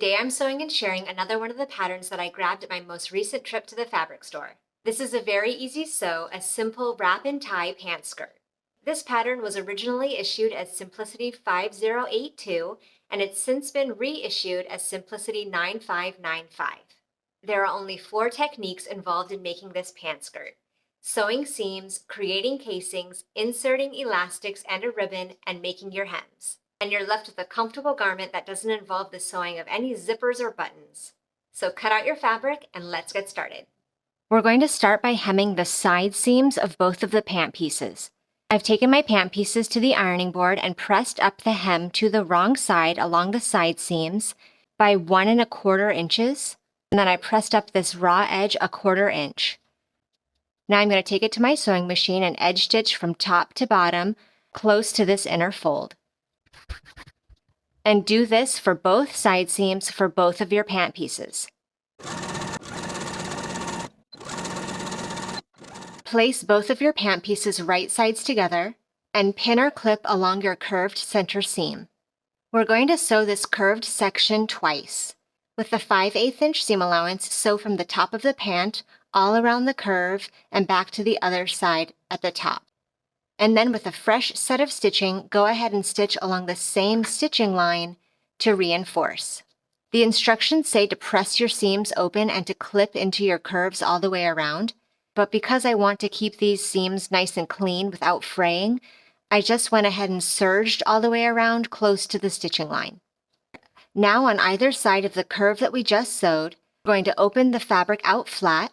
Today I'm sewing and sharing another one of the patterns that I grabbed at my most recent trip to the fabric store. This is a very easy sew, a simple wrap and tie pant skirt. This pattern was originally issued as Simplicity 5082, and it's since been reissued as Simplicity 9595. There are only 4 techniques involved in making this pant skirt: sewing seams, creating casings, inserting elastics and a ribbon, and making your hems. And you're left with a comfortable garment that doesn't involve the sewing of any zippers or buttons. So cut out your fabric and let's get started. We're going to start by hemming the side seams of both of the pant pieces. I've taken my pant pieces to the ironing board and pressed up the hem to the wrong side along the side seams by 1 1/4 inches, and then I pressed up this raw edge 1/4 inch. Now I'm going to take it to my sewing machine and edge stitch from top to bottom close to this inner fold. And do this for both side seams for both of your pant pieces. Place both of your pant pieces right sides together and pin or clip along your curved center seam. We're going to sew this curved section twice. With the 5/8 inch seam allowance, sew from the top of the pant all around the curve and back to the other side at the top. And then with a fresh set of stitching, go ahead and stitch along the same stitching line to reinforce. The instructions say to press your seams open and to clip into your curves all the way around, but because I want to keep these seams nice and clean without fraying, I just went ahead and serged all the way around close to the stitching line. Now on either side of the curve that we just sewed, we're going to open the fabric out flat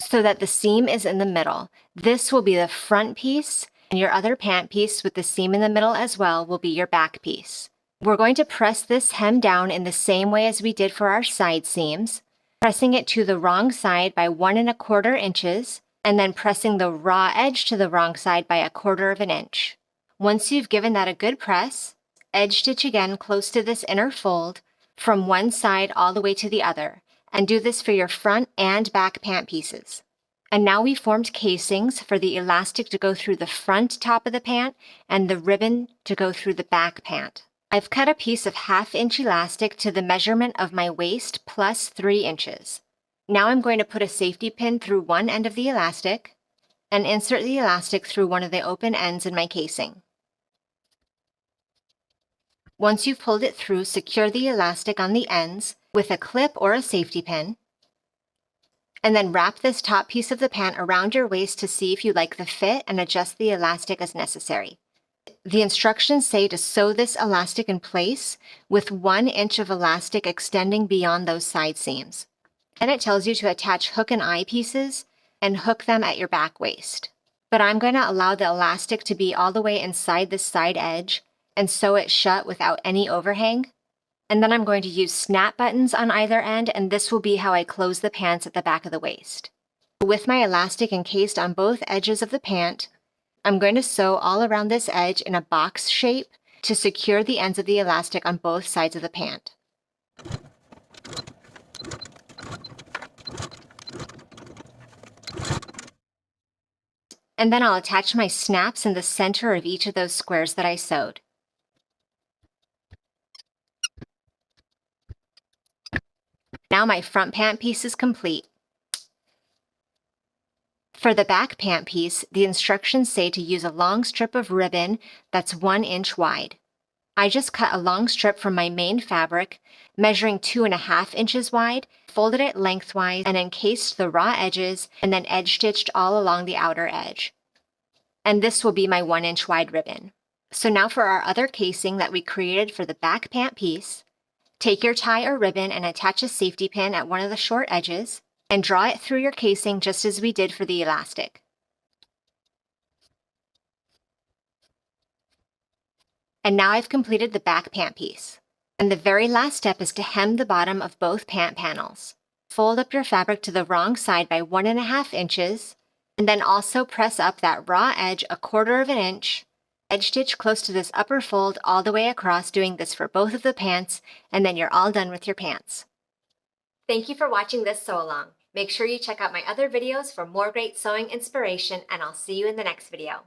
so that the seam is in the middle. This will be the front piece, and your other pant piece with the seam in the middle as well will be your back piece. We're going to press this hem down in the same way as we did for our side seams, pressing it to the wrong side by 1 1/4 inches, and then pressing the raw edge to the wrong side by 1/4 inch. Once you've given that a good press, edge stitch again close to this inner fold from one side all the way to the other, and do this for your front and back pant pieces. And now we formed casings for the elastic to go through the front top of the pant and the ribbon to go through the back pant. I've cut a piece of 1/2 inch elastic to the measurement of my waist plus 3 inches. Now I'm going to put a safety pin through one end of the elastic and insert the elastic through one of the open ends in my casing. Once you've pulled it through, secure the elastic on the ends with a clip or a safety pin, and then wrap this top piece of the pant around your waist to see if you like the fit and adjust the elastic as necessary. The instructions say to sew this elastic in place with 1 inch of elastic extending beyond those side seams. And it tells you to attach hook and eye pieces and hook them at your back waist. But I'm going to allow the elastic to be all the way inside this side edge and sew it shut without any overhang. And then I'm going to use snap buttons on either end, and this will be how I close the pants at the back of the waist. With my elastic encased on both edges of the pant, I'm going to sew all around this edge in a box shape to secure the ends of the elastic on both sides of the pant. And then I'll attach my snaps in the center of each of those squares that I sewed. Now my front pant piece is complete. For the back pant piece, the instructions say to use a long strip of ribbon that's 1 inch wide. I just cut a long strip from my main fabric, measuring 2 1/2 inches wide, folded it lengthwise, and encased the raw edges, and then edge stitched all along the outer edge. And this will be my 1 inch wide ribbon. So now for our other casing that we created for the back pant piece, take your tie or ribbon and attach a safety pin at one of the short edges and draw it through your casing just as we did for the elastic. And now I've completed the back pant piece. And the very last step is to hem the bottom of both pant panels. Fold up your fabric to the wrong side by 1 1/2 inches, and then also press up that raw edge 1/4 inch. Edge stitch close to this upper fold all the way across, doing this for both of the pants, and then you're all done with your pants. Thank you for watching this sew along. Make sure you check out my other videos for more great sewing inspiration, and I'll see you in the next video.